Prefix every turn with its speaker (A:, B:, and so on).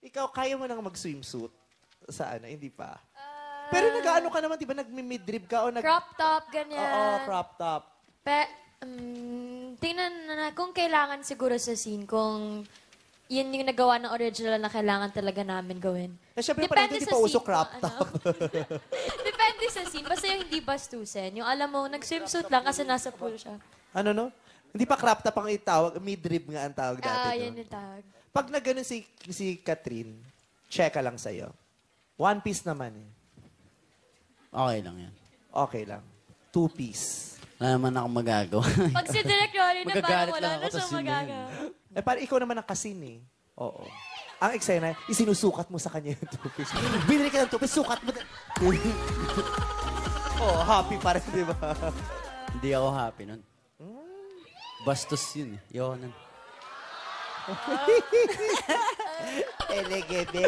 A: Ikaw, kaya mo nang mag-swimsuit? Sa ano? Hindi pa. Pero nag-ano ka naman, di ba? Nag-midrib ka o nag...
B: Crop top, ganyan.
A: Oo, crop top.
B: Tingnan na kung kailangan siguro sa scene, kung yun yung nagawa ng original na kailangan talaga namin gawin.
A: Siyempre, parang hindi pa uso crop top.
B: Depende sa scene. Basta yung hindi bastusin. Yung alam mo, nag-swimsuit lang kasi nasa pool siya.
A: Ano, no? Hindi pa crop top ang itawag. Midrib nga ang tawag dati.
B: Yan yung tawag.
A: Pag nag-ganun si Catherine, checka lang sa'yo. One piece naman eh.
C: Okay lang yan.
A: Okay lang. Two piece.
C: Wala naman akong magagawa.
B: Pag si Direk Rory na parang
C: Magagalit
B: wala
C: lang
B: na
C: ako,
B: siyang
C: tas yun na yun.
B: magagawa.
A: Parang ikaw naman ang kasin eh. Oo. Ang eksena, isinusukat mo sa kanya yung two piece. Binili ka ng two piece, sukat mo. Happy pa rin, di ba?
C: Hindi ako happy nun. Bastos yun eh. Ayoko nun.
A: Elegebe.